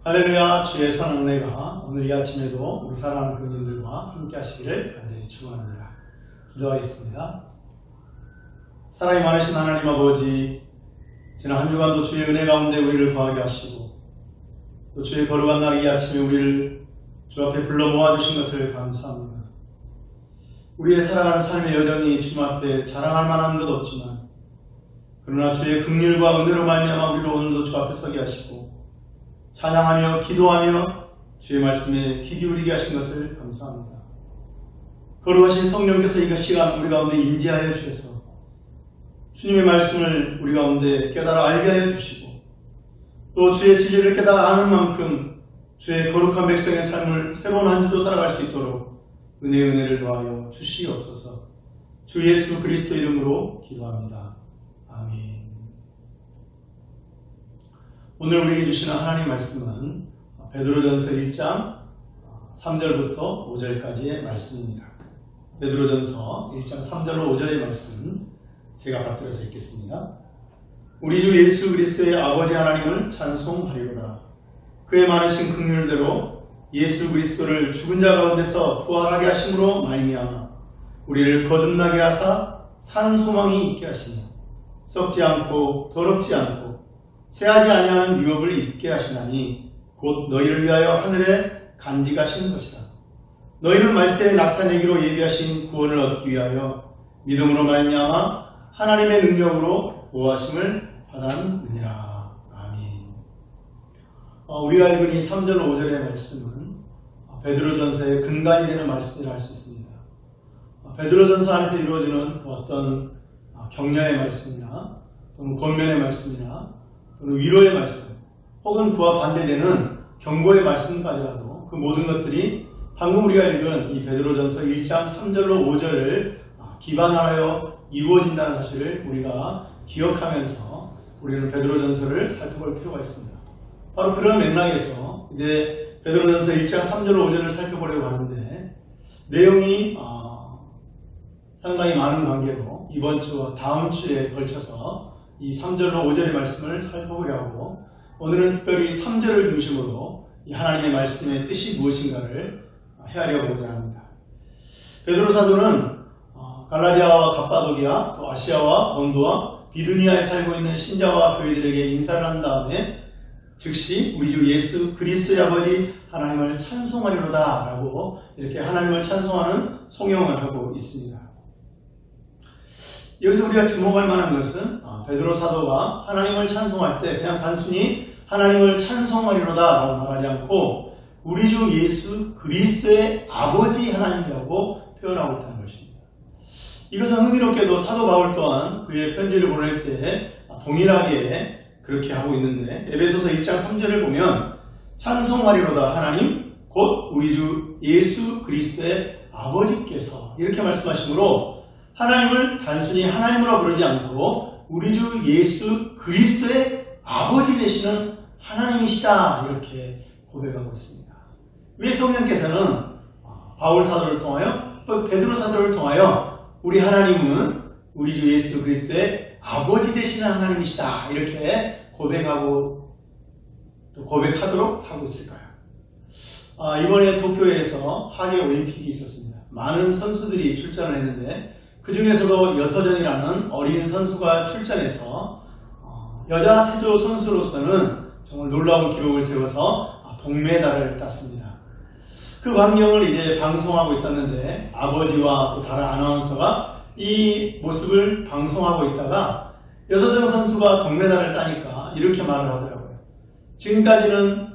할렐루야. 주의 선 은혜가 오늘 이 아침에도 우리 사랑하는 교인들과 함께 하시기를 간절히 축원합니다. 기도하겠습니다. 사랑이 많으신 하나님 아버지, 지난 한 주간도 주의 은혜 가운데 우리를 거하게 하시고 또 주의 거룩한 날 이 아침에 우리를 주 앞에 불러 모아주신 것을 감사합니다. 우리의 살아가는 삶의 여정이 주 앞에 자랑할 만한 것 없지만 그러나 주의 긍휼과 은혜로 말미암아 우리를 오늘도 주 앞에 서게 하시고 찬양하며 기도하며 주의 말씀에 귀 기울이게 하신 것을 감사합니다. 거룩하신 성령께서 이 시간 우리 가운데 임재하여 주셔서 주님의 말씀을 우리 가운데 깨달아 알게 하여 주시고 또 주의 진리를 깨달아 아는 만큼 주의 거룩한 백성의 삶을 새로운 한 주도 살아갈 수 있도록 은혜를 더하여 주시옵소서. 주 예수 그리스도 이름으로 기도합니다. 아멘. 오늘 우리에게 주시는 하나님 말씀은 베드로전서 1장 3절부터 5절까지의 말씀입니다. 베드로전서 1장 3절로 5절의 말씀 제가 받들어서 읽겠습니다. 우리 주 예수 그리스도의 아버지 하나님을 찬송하리로다. 그의 많으신 긍휼대로 예수 그리스도를 죽은 자 가운데서 부활하게 하심으로 말미암아 우리를 거듭나게 하사 산 소망이 있게 하시며 썩지 않고 더럽지 않고 쇠하지 아니하는 유업을 입게 하시나니 곧 너희를 위하여 하늘에 간직하신 것이라. 너희는 말세에 나타내기로 예비하신 구원을 얻기 위하여 믿음으로 말미암아 하나님의 능력으로 보호하심을 받았느니라. 아멘. 우리가 읽은 이 3절 5절의 말씀은 베드로전서의 근간이 되는 말씀이라 할 수 있습니다. 베드로전서 안에서 이루어지는 어떤 격려의 말씀이나 또는 권면의 말씀이나 또는 위로의 말씀 혹은 그와 반대되는 경고의 말씀까지라도 그 모든 것들이 방금 우리가 읽은 이 베드로전서 1장 3절로 5절을 기반하여 이루어진다는 사실을 우리가 기억하면서 우리는 베드로전서를 살펴볼 필요가 있습니다. 바로 그런 맥락에서 이제 베드로전서 1장 3절로 5절을 살펴보려고 하는데 내용이 상당히 많은 관계로 이번 주와 다음 주에 걸쳐서 이 3절로 5절의 말씀을 살펴보려 하고 오늘은 특별히 3절을 중심으로 이 하나님의 말씀의 뜻이 무엇인가를 헤아려보고자 합니다. 베드로 사도는 갈라디아와 갑바도기아, 또 아시아와 본도와 비두니아에 살고 있는 신자와 교회들에게 인사를 한 다음에 즉시 우리 주 예수 그리스도의 아버지 하나님을 찬송하리로다 라고 이렇게 하나님을 찬송하는 송영을 하고 있습니다. 여기서 우리가 주목할 만한 것은 베드로 사도가 하나님을 찬송할 때 그냥 단순히 하나님을 찬송하리로다 라고 말하지 않고 우리 주 예수 그리스도의 아버지 하나님이라고 표현하고 있다는 것입니다. 이것은 흥미롭게도 사도 바울 또한 그의 편지를 보낼 때 동일하게 그렇게 하고 있는데 에베소서 1장 3절을 보면 찬송하리로다 하나님 곧 우리 주 예수 그리스도의 아버지께서 이렇게 말씀하시므로 하나님을 단순히 하나님으로 부르지 않고 우리 주 예수 그리스도의 아버지 되시는 하나님이시다 이렇게 고백하고 있습니다. 왜 성령께서는 바울 사도를 통하여 또 베드로 사도를 통하여 우리 하나님은 우리 주 예수 그리스도의 아버지 되시는 하나님이시다 이렇게 고백하고 또 고백하도록 하고 있을까요? 이번에 도쿄에서 하계 올림픽이 있었습니다. 많은 선수들이 출전을 했는데 그 중에서도 여서정이라는 어린 선수가 출전해서 여자 체조 선수로서는 정말 놀라운 기록을 세워서 동메달을 땄습니다. 그 광경을 이제 방송하고 있었는데 아버지와 또 다른 아나운서가 이 모습을 방송하고 있다가 여서정 선수가 동메달을 따니까 이렇게 말을 하더라고요. 지금까지는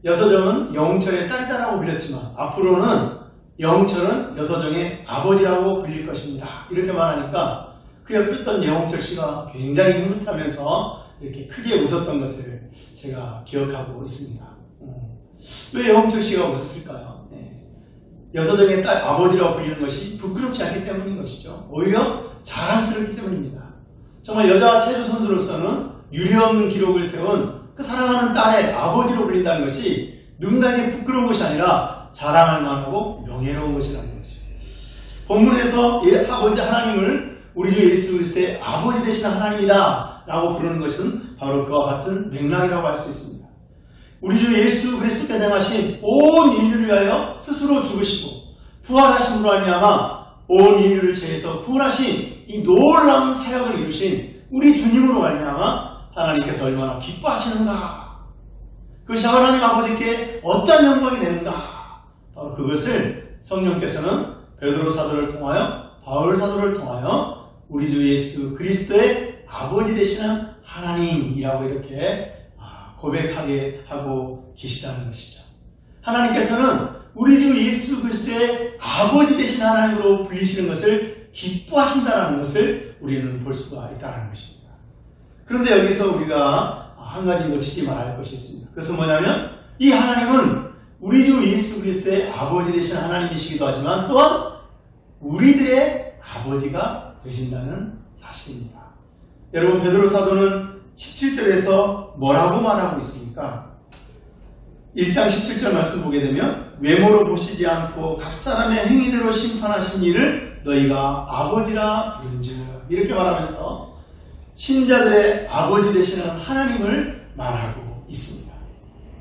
여서정은 영웅철의 딸이다라고 불렸지만 앞으로는 영웅철은 여서정의 아버지라고 불릴 것입니다. 이렇게 말하니까 그 옆에 있던 영웅철 씨가 굉장히 흐뭇하면서 이렇게 크게 웃었던 것을 제가 기억하고 있습니다. 왜 영웅철 씨가 웃었을까요? 여서정의 딸 아버지라고 불리는 것이 부끄럽지 않기 때문인 것이죠. 오히려 자랑스럽기 때문입니다. 정말 여자 체조 선수로서는 유례없는 기록을 세운 그 사랑하는 딸의 아버지로 불린다는 것이 누군가에게 부끄러운 것이 아니라 자랑할 만하고 명예로운 것이라는 것이죠. 본문에서 아버지 하나님을 우리 주 예수 그리스도의 아버지 되시는 하나님이다 라고 부르는 것은 바로 그와 같은 맥락이라고 할 수 있습니다. 우리 주 예수 그리스도께서 행하신 온 인류를 위하여 스스로 죽으시고 부활하심으로 말미암아 온 인류를 죄에서 구원하신 이 놀라운 사역을 이루신 우리 주님으로 말미암아 하나님께서 얼마나 기뻐하시는가, 그것이 하나님 아버지께 어떤 영광이 되는가, 바로 그것을 성령께서는 베드로 사도를 통하여 바울 사도를 통하여 우리 주 예수 그리스도의 아버지 되시는 하나님이라고 이렇게 고백하게 하고 계시다는 것이죠. 하나님께서는 우리 주 예수 그리스도의 아버지 되신 하나님으로 불리시는 것을 기뻐하신다는 것을 우리는 볼 수가 있다는 것입니다. 그런데 여기서 우리가 한 가지 놓치지 말아야 할 것이 있습니다. 그것은 뭐냐면 이 하나님은 우리 주 예수 그리스도의 아버지 되신 하나님이시기도 하지만 또한 우리들의 아버지가 되신다는 사실입니다. 여러분, 베드로 사도는 17절에서 뭐라고 말하고 있습니까? 1장 17절 말씀 보게 되면 외모로 보시지 않고 각 사람의 행위대로 심판하신 이를 너희가 아버지라 부른즉, 이렇게 말하면서 신자들의 아버지 되시는 하나님을 말하고 있습니다.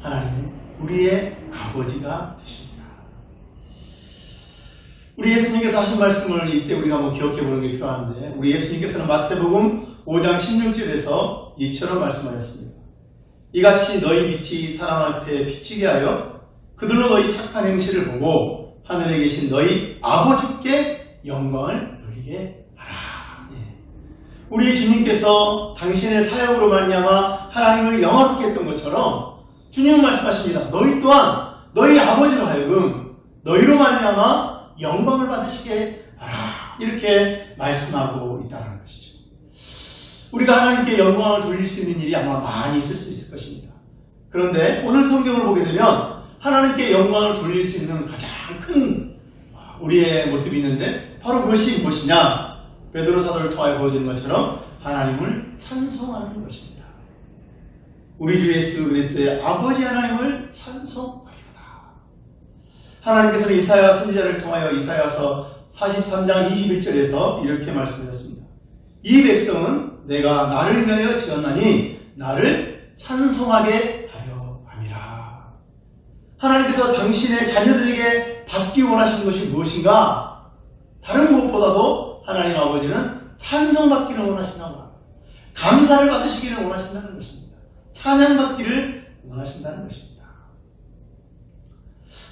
하나님은 우리의 아버지가 되십니다. 우리 예수님께서 하신 말씀을 이때 우리가 한번 기억해 보는 게 필요한데, 우리 예수님께서는 마태복음 5장 16절에서 이처럼 말씀하셨습니다. 이같이 너희 빛이 사람 앞에 비치게 하여 그들로 너희 착한 행실을 보고 하늘에 계신 너희 아버지께 영광을 돌리게 하라. 우리 주님께서 당신의 사역으로 말미암아 하나님을 영화롭게 했던 것처럼 주님은 말씀하십니다. 너희 또한 너희 아버지로 하여금 너희로 말미암아 영광을 받으시게 하라. 이렇게 말씀하고 있다는 것이죠. 우리가 하나님께 영광을 돌릴 수 있는 일이 아마 많이 있을 수 있을 것입니다. 그런데 오늘 성경을 보게 되면 하나님께 영광을 돌릴 수 있는 가장 큰 우리의 모습이 있는데, 바로 그것이 무엇이냐? 베드로 사도를 통하여 보여주는 것처럼 하나님을 찬송하는 것입니다. 우리 주 예수 그리스도의 아버지 하나님을 찬송하리로다. 하나님께서는 이사야 선지자를 통하여 이사야서 43장 21절에서 이렇게 말씀하셨습니다. 이 백성은 내가 나를 위하여 지었나니 나를 찬송하게 하려 함이라. 하나님께서 당신의 자녀들에게 받기 원하시는 것이 무엇인가? 다른 무엇보다도 하나님 아버지는 찬송받기를 원하신다고 합니다. 감사를 받으시기를 원하신다는 것입니다. 찬양받기를 원하신다는 것입니다.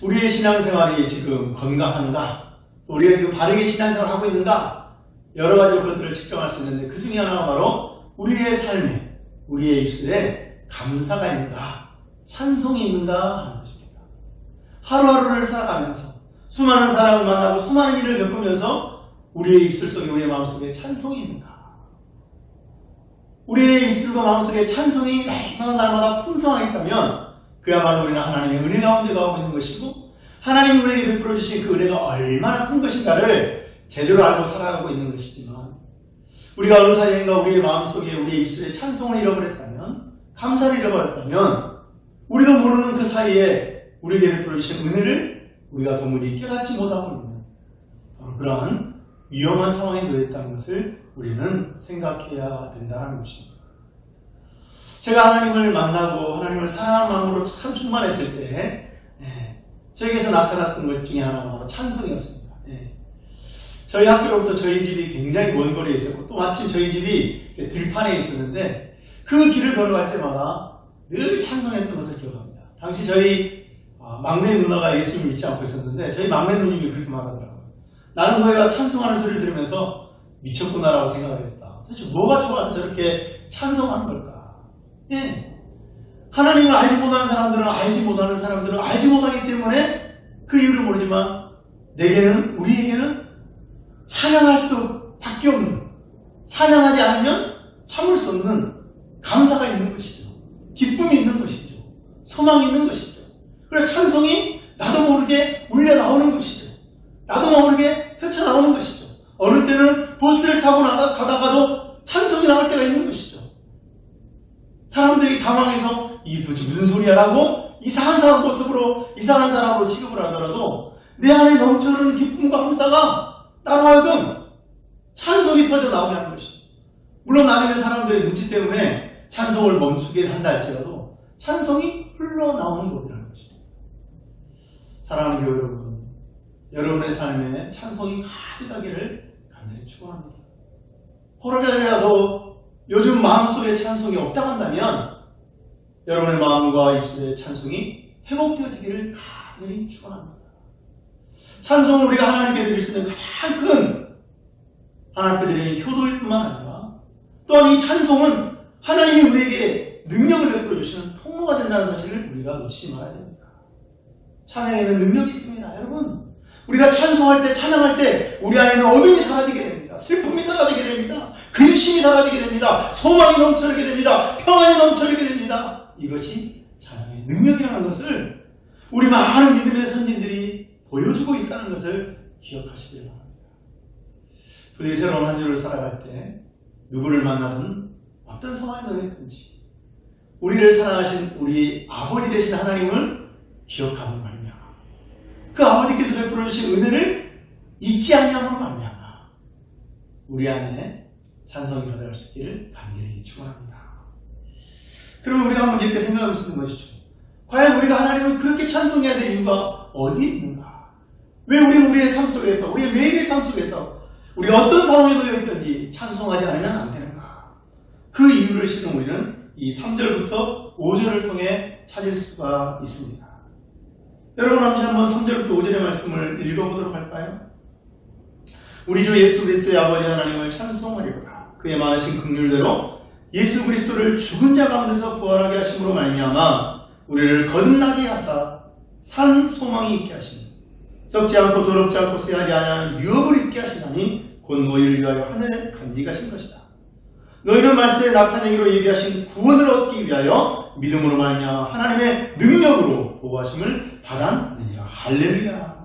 우리의 신앙생활이 지금 건강한가? 우리가 지금 바르게 신앙생활을 하고 있는가? 여러 가지 것들을 측정할 수 있는데 그 중에 하나가 바로 우리의 삶에, 우리의 입술에 감사가 있는가, 찬송이 있는가 하는 것입니다. 하루하루를 살아가면서 수많은 사람을 만나고 수많은 일을 겪으면서 우리의 입술 속에, 우리의 마음속에 찬송이 있는가? 우리의 입술과 마음속에 찬송이 날마다 풍성하게 있다면 그야말로 우리는 하나님의 은혜 가운데 가고 있는 것이고, 하나님이 우리에게 베풀어 주신 그 은혜가 얼마나 큰 것인가를 제대로 알고 살아가고 있는 것이지만, 우리가 어느 사이인가 우리의 마음속에, 우리의 입술에 찬송을 잃어버렸다면, 감사를 잃어버렸다면, 우리도 모르는 그 사이에 우리에게 베풀어 주신 은혜를 우리가 도무지 깨닫지 못하고 있는 그러한 위험한 상황에 놓였다는 것을 우리는 생각해야 된다는 것입니다. 제가 하나님을 만나고 하나님을 사랑하는 마음으로 참 충만했을 때 저에게서 나타났던 것 중에 하나가 바로 찬송이었습니다. 저희 학교로부터 저희 집이 굉장히 먼 거리에 있었고, 또 마침 저희 집이 들판에 있었는데 그 길을 걸어갈 때마다 늘 찬송했던 것을 기억합니다. 당시 저희 막내 누나가 예수님을 믿지 않고 있었는데 저희 막내 누님이 그렇게 말하더라고요. 나는 너희가 찬송하는 소리를 들으면서 미쳤구나라고 생각을 했다. 도대체 뭐가 좋아서 저렇게 찬송하는 걸까? 하나님을 알지 못하는 사람들은 알지 못하기 때문에 그 이유를 모르지만 우리에게는 찬양할 수밖에 없는, 찬양하지 않으면 참을 수 없는 감사가 있는 것이죠. 기쁨이 있는 것이죠. 소망이 있는 것이죠. 그래서 찬송이 나도 모르게 울려 나오는 것이죠. 나도 모르게 펼쳐나오는 것이죠. 어느 때는 버스를 타고 가다가도 찬송이 나올 때가 있는 것이죠. 사람들이 당황해서 이게 도대체 무슨 소리야 라고 이상한 사람으로 취급을 하더라도 내 안에 넘쳐흐르는 기쁨과 감사가 나로 하여금 찬송이 터져나오게 하는 것이죠. 물론 나중에 사람들의 눈치 때문에 찬송을 멈추게 한다 할지라도 찬송이 흘러나오는 법이라는 것입니다. 사랑하는 교회 여러분, 여러분의 삶에 찬송이 가득하기를 간절히 축원합니다. 호로자리라도 요즘 마음속에 찬송이 없다고 한다면 여러분의 마음과 입술의 찬송이 회복되어지기를 간절히 축원합니다. 찬송은 우리가 하나님께 드릴 수 있는 가장 큰 하나님께 드리는 효도일 뿐만 아니라 또한 이 찬송은 하나님이 우리에게 능력을 베풀어 주시는 통로가 된다는 사실을 우리가 놓치지 말아야 됩니다. 찬양에는 능력이 있습니다. 여러분, 우리가 찬송할 때, 찬양할 때 우리 안에는 어둠이 사라지게 됩니다. 슬픔이 사라지게 됩니다. 근심이 사라지게 됩니다. 소망이 넘쳐나게 됩니다. 평안이 넘쳐나게 됩니다. 이것이 찬양의 능력이라는 것을 우리 많은 믿음의 선진들이 보여주고 있다는 것을 기억하시길 바랍니다. 부디 새로운 한 주를 살아갈 때 누구를 만나든 어떤 상황에 놓였든지 우리를 사랑하신 우리 아버지 되신 하나님을 기억하는 말이야. 그 아버지께서 베풀어 주신 은혜를 잊지 않냐면 말미암아 우리 안에 찬송이 가득할 수 있기를 간절히 축원합니다. 그러면 우리가 한번 이렇게 생각할 수 있는 것이죠. 과연 우리가 하나님을 그렇게 찬송해야 될 이유가 어디에 있는가? 왜 우리는 우리의 삶 속에서, 우리의 매일의 삶 속에서 우리가 어떤 상황에 놓여 있든지 찬송하지 않으면 안 되는가? 그 이유를 실은 우리는 이 3절부터 5절을 통해 찾을 수가 있습니다. 여러분 함께 한번 3절부터 5절의 말씀을 읽어보도록 할까요? 우리 주 예수 그리스도의 아버지 하나님을 찬송하리로다. 그의 많으신 긍휼대로 예수 그리스도를 죽은 자 가운데서 부활하게 하심으로 말미암아 우리를 거듭나게 하사 산 소망이 있게 하시니 썩지 않고 더럽지 않고 쇠하지 아니하는 유업을 있게 하시나니 곧 너희를 위하여 하늘에 간직하신 것이다. 너희는 말세에 나타내기로 예비하신 구원을 얻기 위하여 믿음으로 말미암아 하나님의 능력으로 보호하심을 받았느니라. 할렐루야.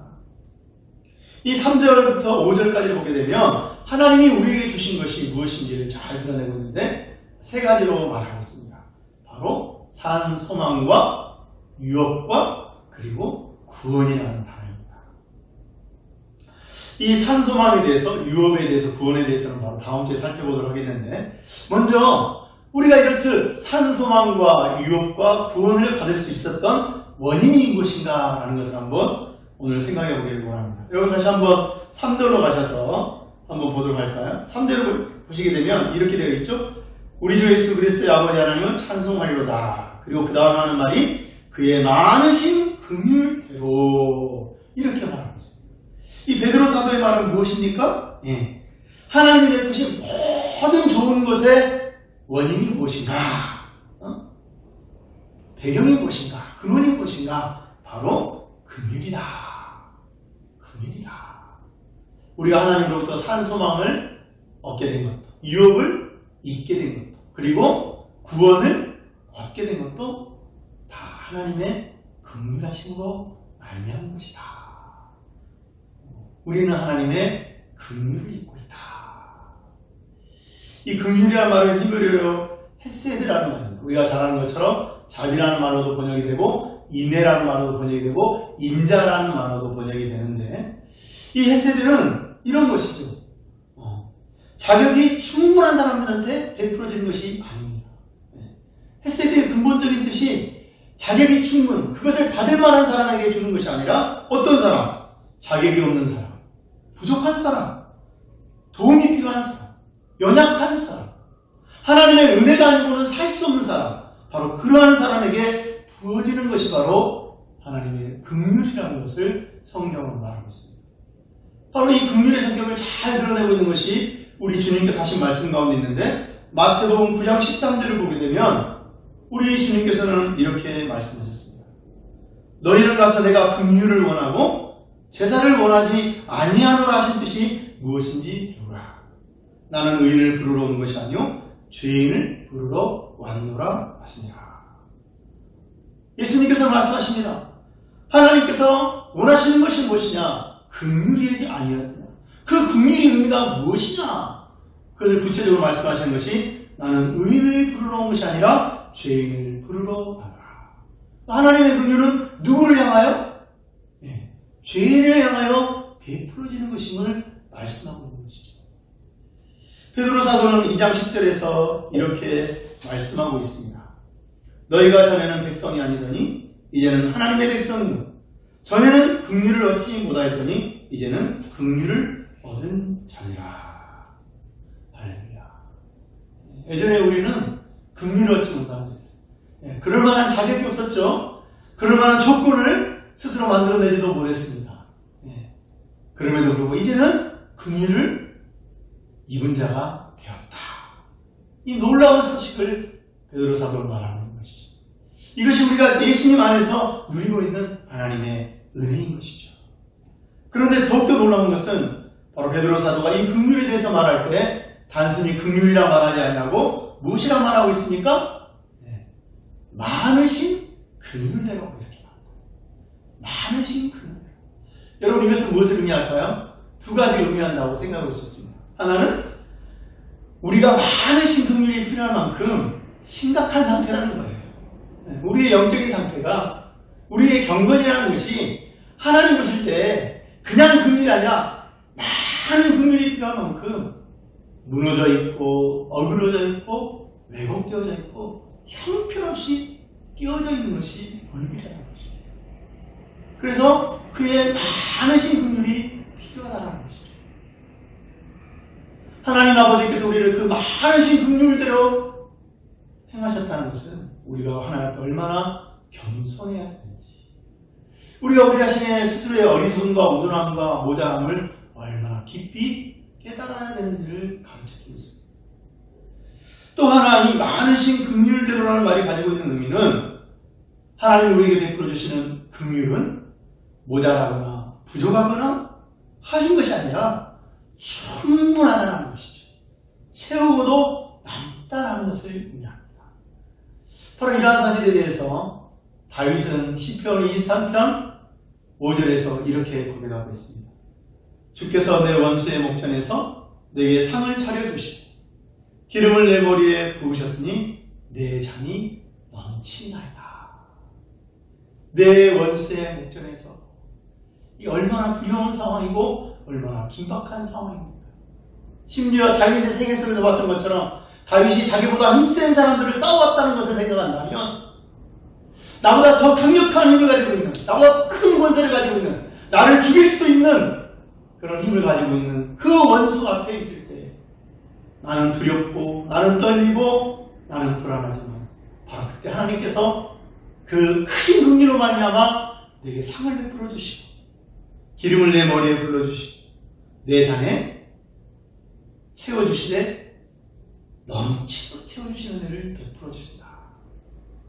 이 3절부터 5절까지를 보게 되면 하나님이 우리에게 주신 것이 무엇인지를 잘 드러내고 있는데 세 가지로 말하고 있습니다. 바로 산 소망과 유업과 그리고 구원이라는 단어입니다. 이 산 소망에 대해서, 유업에 대해서, 구원에 대해서는 바로 다음 주에 살펴보도록 하겠는데, 먼저 우리가 이렇듯 산 소망과 유업과 구원을 받을 수 있었던 원인이 무엇인가 라는 것을 한번 오늘 생각해 보기를 원합니다. 여러분 다시 한번 3절로 가셔서 한번 보도록 할까요? 3절을 보시게 되면 이렇게 되어 있죠. 우리 주 예수 그리스도의 아버지 하나님은 찬송하리로다. 그리고 그 다음 하는 말이 그의 많으신 긍휼대로 이렇게 말하고 있습니다. 이 베드로 사도의 말은 무엇입니까? 하나님이 베푸신 모든 좋은 것의 원인이 무엇인가? 배경이 무엇인가? 근원이 무엇인가? 바로 긍휼이다. 긍휼이다. 우리가 하나님으로부터 산 소망을 얻게 된 것도, 유업을 잊게 된 것도, 그리고 구원을 얻게 된 것도 다 하나님의 긍휼하심으로 말미암은 것이다. 우리는 하나님의 긍휼을 입고 있다. 이 긍휼이라는 말은 히브리어로 헤세드라는 말입니다. 우리가 잘 아는 것처럼 자비라는 말로도 번역이 되고 인내라는 말로도 번역이 되고 인자라는 말로도 번역이 되는데 이 헤세드는 이런 것이죠. 자격이 충분한 사람들한테 베풀어지는 것이 아닙니다. 헤세드의 근본적인 뜻이 자격이 충분, 그것을 받을 만한 사람에게 주는 것이 아니라 어떤 사람? 자격이 없는 사람, 부족한 사람, 도움이 필요한 사람, 연약한 사람, 하나님의 은혜가 아니고는 살 수 없는 사람, 바로 그러한 사람에게 부어지는 것이 바로 하나님의 긍휼이라는 것을 성경으로 말하고 있습니다. 바로 이 긍휼의 성격을 잘 드러내고 있는 것이 우리 주님께서 하신 말씀 가운데 있는데 마태복음 9장 13절을 보게 되면 우리 주님께서는 이렇게 말씀하셨습니다. 너희는 가서 내가 긍휼을 원하고 제사를 원하지 아니하노라 하신 뜻이 무엇인지 배우라. 나는 의인을 부르러 온 것이 아니요 죄인을 부르러 왔노라 하시니라. 예수님께서 말씀하십니다. 하나님께서 원하시는 것이 무엇이냐? 긍휼이 아니었느냐? 그 긍휼의 의미가 무엇이냐? 그것을 구체적으로 말씀하시는 것이 나는 의인을 부르러 온 것이 아니라 죄인을 부르러 왔노라. 하나님의 긍휼은 누구를 향하여? 죄인을 향하여 베풀어지는 것임을 말씀하고 있는 것이죠. 베드로 사도는 2장 10절에서 이렇게 말씀하고 있습니다. 너희가 전에는 백성이 아니더니 이제는 하나님의 백성이요 전에는 긍휼을 얻지 못하였더니 이제는 긍휼을 얻은 자니라. 할렐루야. 예전에 우리는 긍휼을 얻지 못한 자였어요. 그럴 만한 자격이 없었죠. 그럴 만한 조건을 스스로 만들어내지도 못했습니다. 그럼에도 불구하고 이제는 긍휼을 입은 자가 되었다. 이 놀라운 소식을 베드로 사도로 말하는 것이죠. 이것이 우리가 예수님 안에서 누리고 있는 하나님의 은혜인 것이죠. 그런데 더욱더 놀라운 것은 바로 베드로 사도가 이 긍휼에 대해서 말할 때 단순히 긍휼이라 말하지 않냐고 무엇이라 말하고 있습니까? 많으신 긍휼대로 이렇게 말합니다. 많으신 긍휼대로. 여러분 이것은 무엇을 의미할까요? 두 가지 의미한다고 생각하고 있었습니다. 하나는 우리가 많으신 긍휼이 필요할 만큼 심각한 상태라는 거예요. 우리의 영적인 상태가 우리의 경건이라는 것이 하나님 보실 때 그냥 긍휼이 아니라 많은 긍휼이 필요할 만큼 무너져 있고 어그러져 있고 왜곡되어져 있고 형편없이 끼어져 있는 것이 본인이라는 것입니다. 그래서 그의 많으신 긍휼이 필요하다는 것이죠. 하나님 아버지께서 우리를 그 많으신 긍휼대로 행하셨다는 것은 우리가 하나님 앞에 얼마나 겸손해야 되는지, 우리가 우리 자신의 스스로의 어리석음과 우둔함과 모자람을 얼마나 깊이 깨달아야 되는지를 가르쳐주고 있습니다. 또 하나 이 많으신 긍휼대로라는 말이 가지고 있는 의미는 하나님 우리에게 베풀어 주시는 긍휼은 모자라거나 부족하거나 하신 것이 아니라 충분하다는 것이죠. 채우고도 남다라는 것을 의미합니다. 바로 이러한 사실에 대해서 다윗은 시편 23편 5절에서 이렇게 고백하고 있습니다. 주께서 내 원수의 목전에서 내게 상을 차려주시고 기름을 내 머리에 부으셨으니 내 잔이 넘치나이다. 내 원수의 목전에서 이 얼마나 두려운 상황이고 얼마나 긴박한 상황입니까? 심지어 다윗의 생애서를 봤던 것처럼 다윗이 자기보다 힘센 사람들을 싸워왔다는 것을 생각한다면 나보다 더 강력한 힘을 가지고 있는, 나보다 큰 권세를 가지고 있는, 나를 죽일 수도 있는 그런 힘을 가지고 있는 그 원수 앞에 있을 때 나는 두렵고 나는 떨리고 나는 불안하지만 바로 그때 하나님께서 그 크신 긍휼로 말미암아 내게 상을 베풀어 주시고 기름을 내 머리에 불러주시고 내 잔에 채워주시되 넘치도록 채워주시는 은혜를 베풀어 주신다.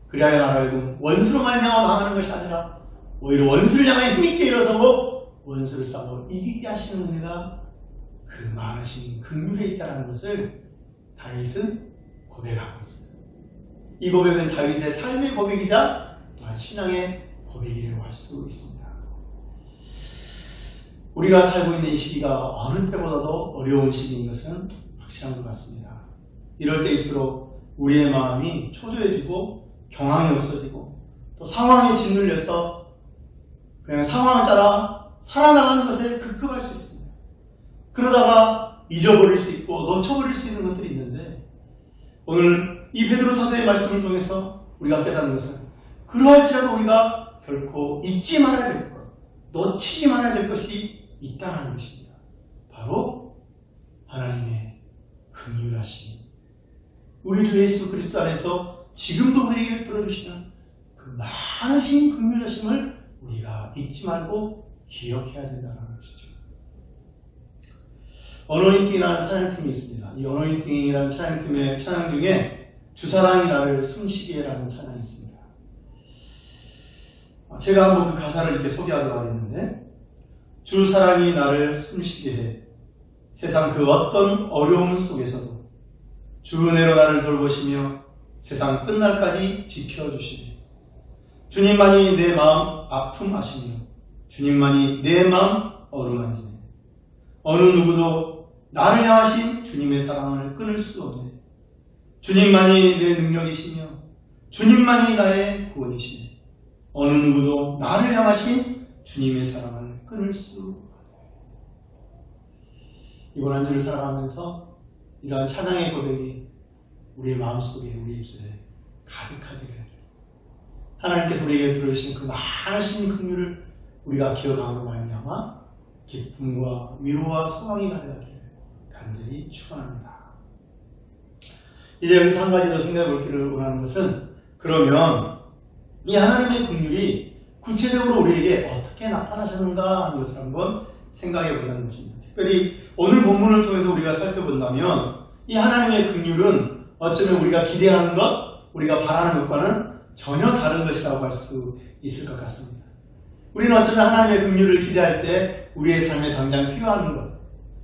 그리하여 나를 원수로 말미암아 망하는 것이 아니라 오히려 원수를 향해 힘있게 일어서고 원수를 싸워 이기게 하시는 은혜가 그 많으신 긍휼에 있다는 것을 다윗은 고백하고 있습니다. 이 고백은 다윗의 삶의 고백이자 또한 신앙의 고백이라고 할 수 있습니다. 우리가 살고 있는 이 시기가 어느 때보다도 어려운 시기인 것은 확실한 것 같습니다. 이럴 때일수록 우리의 마음이 초조해지고 경황이 없어지고 또 상황에 짓눌려서 그냥 상황을 따라 살아나가는 것에 급급할 수 있습니다. 그러다가 잊어버릴 수 있고 놓쳐버릴 수 있는 것들이 있는데 오늘 이 베드로 사도의 말씀을 통해서 우리가 깨닫는 것은 그러할지라도 우리가 결코 잊지 말아야 될 것, 놓치지 말아야 될 것이 있다는 것입니다. 바로 하나님의 긍휼하심, 우리 주 예수 그리스도 안에서 지금도 우리에게 베풀어 주시는 그 많으신 긍휼하심을 우리가 잊지 말고 기억해야 된다는 것이죠. 어노인팅이라는 찬양팀이 있습니다. 이 어노인팅이라는 찬양팀의 찬양 중에 주사랑이 나를 숨쉬게라는 찬양이 있습니다. 제가 한번 그 가사를 이렇게 소개하도록 하겠는데, 주 사랑이 나를 숨쉬게 해 세상 그 어떤 어려움 속에서도 주 은혜로 나를 돌보시며 세상 끝날까지 지켜주시며 주님만이 내 마음 아픔 아시며 주님만이 내 마음 어루만지네. 어느 누구도 나를 향하신 주님의 사랑을 끊을 수 없네. 주님만이 내 능력이시며 주님만이 나의 구원이시네. 어느 누구도 나를 향하신 주님의 사랑을 끊을 수 없네. 이번 한 주를 살아가면서 이러한 찬양의 고백이 우리의 마음속에 우리 입술에 가득하기를 하나님께서 우리에게 베풀으신 그 많으신 긍휼을 우리가 기억함으로 말미암아 기쁨과 위로와 소망이 가득하기를 간절히 축원합니다. 이제 여기서 한 가지 더 생각해 볼기를 원하는 것은, 그러면 이 하나님의 긍휼이 구체적으로 우리에게 어떻게 나타나셨는가 하는 것을 한번 생각해 보자는 것입니다. 특별히 오늘 본문을 통해서 우리가 살펴본다면 이 하나님의 긍휼은 어쩌면 우리가 기대하는 것, 우리가 바라는 것과는 전혀 다른 것이라고 할 수 있을 것 같습니다. 우리는 어쩌면 하나님의 긍휼을 기대할 때 우리의 삶에 당장 필요한 것,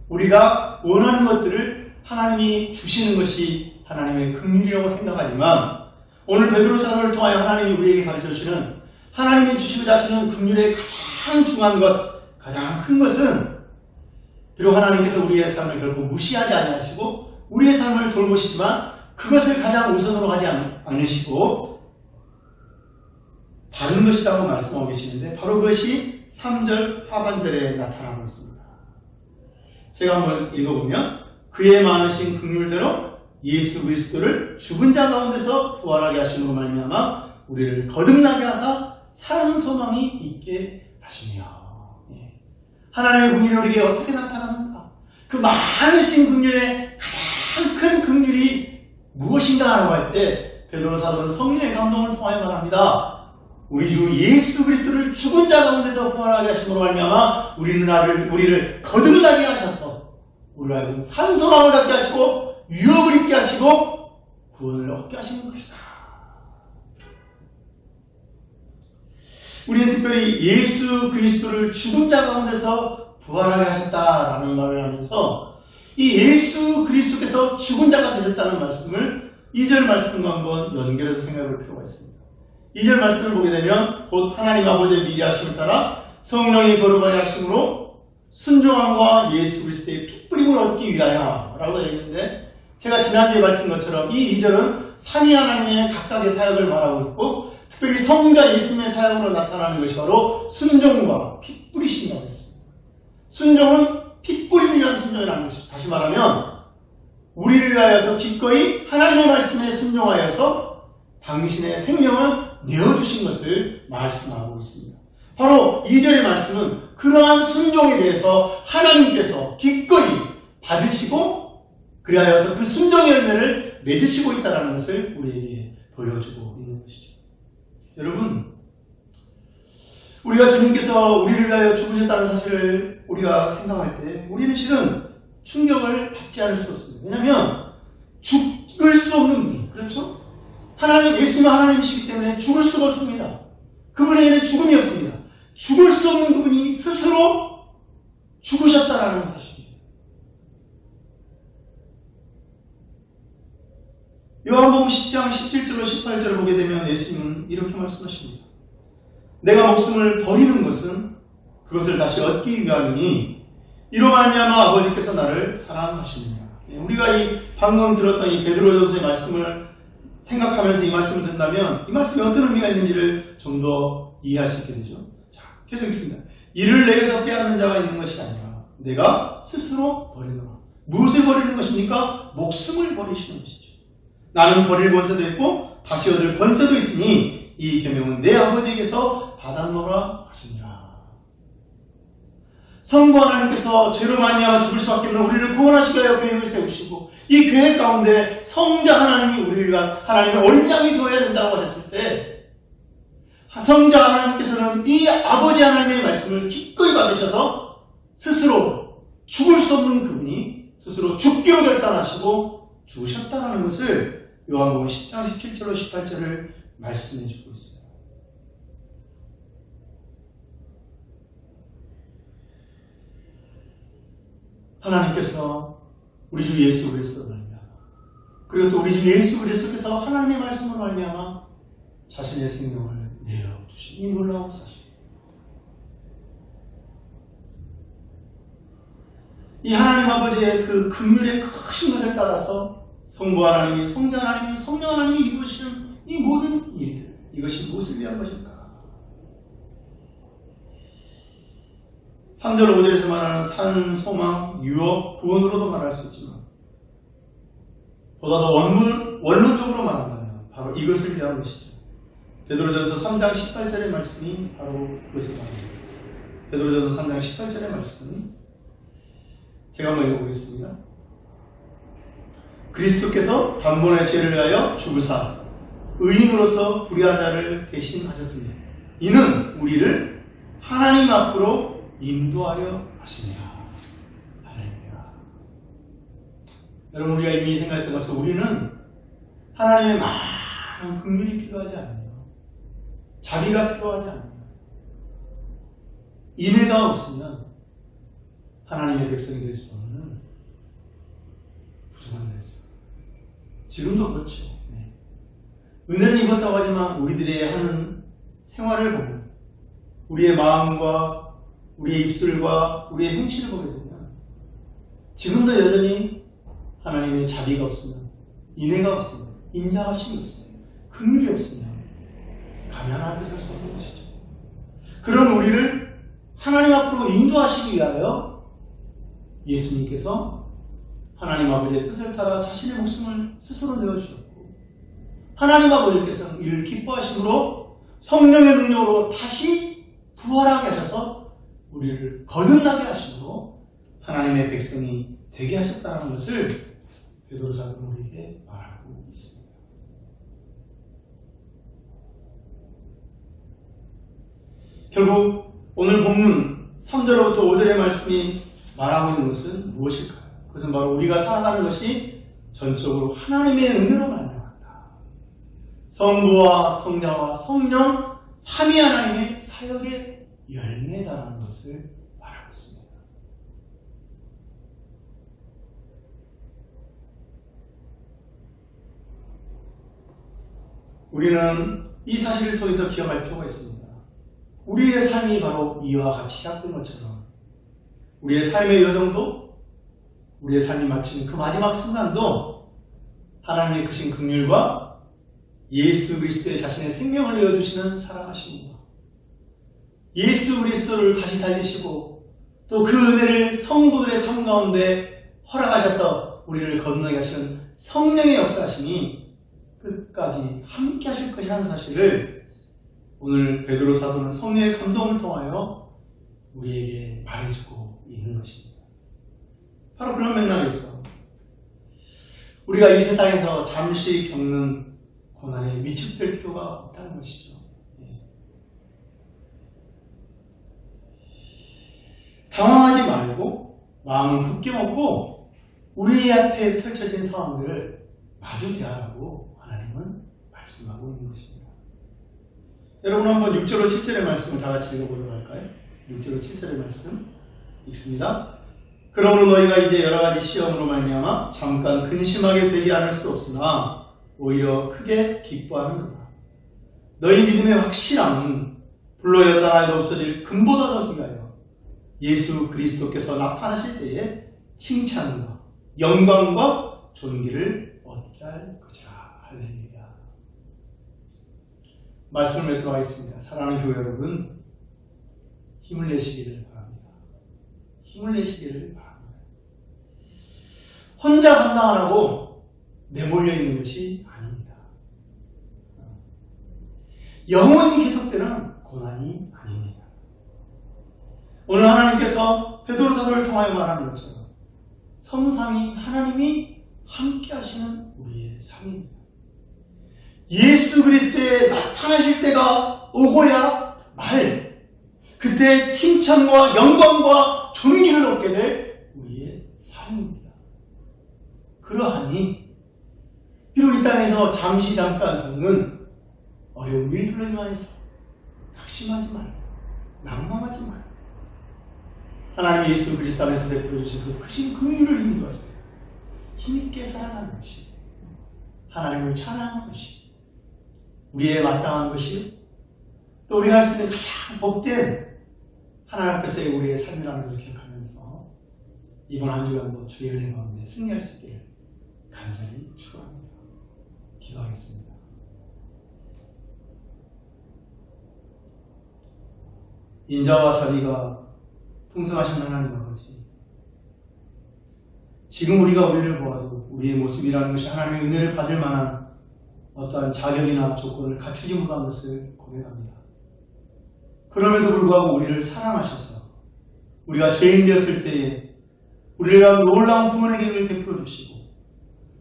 우리가 원하는 것들을 하나님이 주시는 것이 하나님의 긍휼이라고 생각하지만, 오늘 베드로 사도를 통하여 하나님이 우리에게 가르쳐주시는 하나님이 주시고자 하시는 긍휼의 가장 중요한 것, 가장 큰 것은 비록 하나님께서 우리의 삶을 결코 무시하지 아니하시고 우리의 삶을 돌보시지만 그것을 가장 우선으로 하지 않으시고 다른 것이라고 말씀하고 계시는데, 바로 그것이 3절 하반절에 나타나고 있습니다. 제가 한번 읽어보면, 그의 많으신 긍휼대로 예수 그리스도를 죽은 자 가운데서 부활하게 하심으로 말미암아 우리를 거듭나게 하사 사는 소망이 있게 하시며. 하나님의 긍휼이 우리에게 어떻게 나타나는가? 그 많으신 긍휼의 가장 큰 긍휼이 무엇인가 하라고 할 때 베드로 사도는 성령의 감동을 통하여 말합니다. 우리 주 예수 그리스도를 죽은 자 가운데서 부활하게 하심으로 말미암아 우리를 거듭나게 하셔서 우리를 하여금 산 소망을 갖게 하시고 유업을 있게 하시고 구원을 얻게 하시는 것이다. 우리는 특별히 예수 그리스도를 죽은 자 가운데서 부활하게 하셨다라는 말을 하면서 이 예수 그리스도께서 죽은 자가 되셨다는 말씀을 2절 말씀과 한번 연결해서 생각해 볼 필요가 있습니다. 2절 말씀을 보게 되면, 곧 하나님 아버지의 미리하심을 따라 성령이 거룩하게 하심으로 순종함과 예수 그리스도의 핏부림을 얻기 위하여 라고 되어 있는데, 제가 지난주에 밝힌 것처럼 이 2절은 삼위 하나님의 각각의 사역을 말하고 있고, 특별히 성자 예수님의 사역으로 나타나는 것이 바로 순종과 핏부리심이라고 했습니다. 순종은 핏부림을 위한 순종이라는 것입니다. 다시 말하면 우리를 위하여서 기꺼이 하나님의 말씀에 순종하여서 당신의 생명을 내어주신 것을 말씀하고 있습니다. 바로 2절의 말씀은 그러한 순종에 대해서 하나님께서 기꺼이 받으시고 그리하여서 그 순종의 열매를 맺으시고 있다는 것을 우리에게 보여주고 있는 것이죠. 여러분, 우리가 주님께서 우리를 위하여 죽으셨다는 사실을 우리가 생각할 때 우리는 실은 충격을 받지 않을 수 없습니다. 왜냐하면 죽을 수 없는 분이, 그렇죠? 예수님은 하나님이시기 때문에 죽을 수가 없습니다. 그분에게는 죽음이 없습니다. 죽을 수 없는 그분이 스스로 죽으셨다라는 사실이에요. 요한복음 10장 17절로 18절을 보게 되면 예수님은 이렇게 말씀하십니다. 내가 목숨을 버리는 것은 그것을 다시 얻기 위함이니 이로 말미암아 아버지께서 나를 사랑하시느니라. 우리가 이 방금 들었던 이 베드로전서의 말씀을 생각하면서 이 말씀을 듣는다면 이 말씀에 어떤 의미가 있는지를 좀 더 이해할 수 있게 되죠. 자, 계속 읽습니다. 이를 내게서 빼앗는 자가 있는 것이 아니라 내가 스스로 버리노라. 무엇을 버리는 것입니까? 목숨을 버리시는 것이죠. 나는 버릴 권세도 있고 다시 얻을 권세도 있으니 이 계명은 내 아버지에게서 받았노라 하시니라. 성부 하나님께서 죄로 말미암아 죽을 수밖에 없는 우리를 구원하시기 위하여 계획을 세우시고 이 계획 가운데 성자 하나님이 우리를 위한 하나님의 얼량이 되어야 된다고 하셨을 때 성자 하나님께서는 이 아버지 하나님의 말씀을 기꺼이 받으셔서 스스로 죽을 수 없는 그분이 스스로 죽기로 결단하시고 죽으셨다는 것을 요한복음 10장 17절로 18절을 말씀해 주고 있어요. 하나님께서 우리 주 예수 그리스도로 말미암아 그리고 또 우리 주 예수 그리스도께서 하나님의 말씀으로 말미암아 자신의 생명을 내어주신 이 놀라운 사실. 이 하나님 아버지의 그 긍휼의 크신 것을 따라서 성부 하나님이, 성자 하나님이, 성령 하나님이 이루시는 이 모든 일들, 이것이 무엇을 위한 것일까? 3절 5절에서 말하는 산, 소망, 유업, 구원으로도 말할 수 있지만 보다 더 원론적으로 말한다면 바로 이것을 위한 것이죠. 베드로전서 3장 18절의 말씀이 바로 그것을 말합니다. 베드로전서 3장 18절의 말씀 제가 한번 읽어보겠습니다. 그리스도께서 단번에 죄를 위하여 죽으사 의인으로서 불의한 자를 대신하셨으니 이는 우리를 하나님 앞으로 인도하려 하십니다. 할렐루야. 여러분, 우리가 이미 생각했던 것처럼 우리는 하나님의 많은 긍휼이 필요하지 않아요. 자비가 필요하지 않아요. 인애가 없으면 하나님의 백성이 될 수 없는 부족한 것입니다. 지금도 그렇죠. 네. 은혜를 입었다고 하지만 우리들의 하는 생활을 보면 우리의 마음과 우리의 입술과 우리의 행실을 보게 되면 지금도 여전히 하나님의 자비가 없으면, 인애가 없으면, 인자하심이 없으면, 긍휼이 없으면 가면하게 살 수 없는 것이죠. 그런 우리를 하나님 앞으로 인도하시기 위하여 예수님께서 하나님 아버지의 뜻을 따라 자신의 목숨을 스스로 내어주셨고, 하나님 아버지께서 이를 기뻐하심으로 성령의 능력으로 다시 부활하게 하셔서 우리를 거듭나게 하심으로 하나님의 백성이 되게 하셨다는 것을 베드로사는 우리에게 말하고 있습니다. 결국 오늘 본문 3절부터 5절의 말씀이 말하고 있는 것은 무엇일까요? 그것은 바로 우리가 살아가는 것이 전적으로 하나님의 은혜로 말미암았다. 성부와 성자와 성령 삼위 하나님의 사역의 열매다라는 것을 말하고 있습니다. 우리는 이 사실을 통해서 기억할 필요가 있습니다. 우리의 삶이 바로 이와 같이 시작된 것처럼 우리의 삶의 여정도, 우리의 삶이 마치는 그 마지막 순간도 하나님의 크신 긍휼과 예수 그리스도의 자신의 생명을 내어주시는 사랑하심과 예수 그리스도를 다시 살리시고 또 그 은혜를 성도들의 삶 가운데 허락하셔서 우리를 거듭나게 하시는 성령의 역사심이 끝까지 함께 하실 것이라는 사실을 오늘 베드로 사도는 성령의 감동을 통하여 우리에게 말해주고 있는 것입니다. 바로 그런 맥락에서 우리가 이 세상에서 잠시 겪는 고난에 위축될 필요가 없다는 것이죠. 당황하지 말고 마음을 굳게 먹고 우리 앞에 펼쳐진 상황들을 마주 대하라고 하나님은 말씀하고 있는 것입니다. 여러분 한번 6절로 7절의 말씀을 다 같이 읽어보도록 할까요? 6절로 7절의 말씀 읽습니다. 그러므로 너희가 이제 여러 가지 시험으로 말미암아 잠깐 근심하게 되지 않을 수 없으나 오히려 크게 기뻐하는구나. 너희 믿음의 확실함은 불로 연단하여도 없어질 금보다 더 귀하여 예수 그리스도께서 나타나실 때에 칭찬과 영광과 존귀를 얻게 할 것이라. 할렐루야. 말씀을 맺도록 하겠습니다. 사랑하는 교회 여러분, 힘을 내시기를 바랍니다. 힘을 내시기를 바랍니다. 혼자 감당하라고 내몰려 있는 것이 아닙니다. 영원히 계속되는 고난이 아닙니다. 오늘 하나님께서 베드로 사도를 통하여 말하는 것처럼 성삼위 하나님이 함께 하시는 우리의 삶입니다. 예수 그리스도에 나타나실 때가 오고야 말, 그때 칭찬과 영광과 존귀를 얻게 될 우리의 삶입니다. 그러하니 비록 이 땅에서 잠시 잠깐 겪는 어려운 일들로 인해서 낙심하지 말고 낭망하지 말고 하나님 예수 그리스도 안에서 베풀어 주신 그 크신 긍휼을 힘입어서 힘있게 살아가는 것이 하나님을 찬양하는 것이 우리의 마땅한 것이 또 우리가 할 수 있는 가장 복된 하나님 앞에서의 우리의 삶이라는 것을 기억하면서 이번 한 주간도 주의 은혜 가운데 승리할 수 있기를 간절히 축원합니다. 기도하겠습니다. 인자와 자비가 풍성하신 하나님 아버지, 지금 우리가 우리를 보아도 우리의 모습이라는 것이 하나님의 은혜를 받을 만한 어떠한 자격이나 조건을 갖추지 못한 것을 고백합니다. 그럼에도 불구하고 우리를 사랑하셔서 우리가 죄인 되었을 때에 우리를 위한 놀라운 구원의 계획을 베풀어 주시고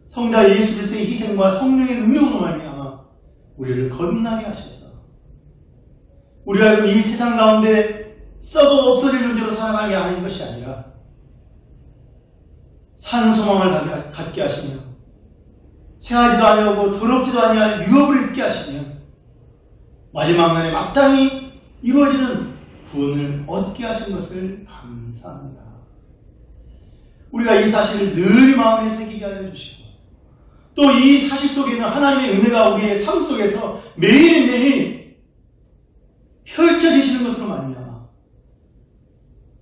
성자 예수 그리스도의 희생과 성령의 능력으로 말미암아 우리를 거듭나게 하셔서 우리가 이 세상 가운데 썩어 없어질 존재로 살아가게 하는 것이 아니라 산 소망을 갖게 하시며 새하지도 아니하고 더럽지도 아니할 유업을 입게 하시며 마지막 날에 마땅히 이루어지는 구원을 얻게 하신 것을 감사합니다. 우리가 이 사실을 늘 마음에 새기게 하여 주시고 또 이 사실 속에는 하나님의 은혜가 우리의 삶 속에서 매일매일 펼쳐지시는 것으로 말미암아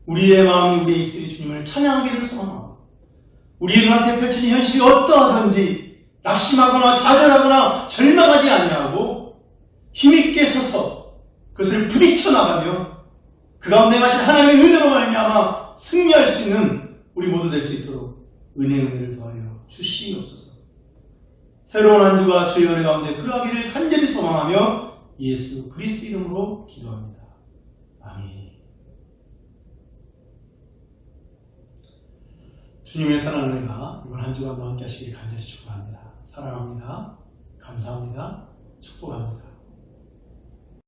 우리의 마음이 우리의 입술이 주님을 찬양하기를 소망하고 우리의 눈앞에 펼쳐진 현실이 어떠하든지 낙심하거나 좌절하거나 절망하지 아니하고 힘있게 서서 그것을 부딪혀 나가며 그 가운데 가신 하나님의 은혜로 말미암아 승리할 수 있는 우리 모두 될 수 있도록 은혜를 더하여 주시옵소서. 새로운 한 주가 주의 은혜 가운데 그러하기를 간절히 소망하며 예수 그리스도 이름으로 기도합니다. 아멘. 주님의 사랑하는 은혜가 이번 한 주간 함께 하시길 간절히 축복합니다. 사랑합니다. 감사합니다. 축복합니다.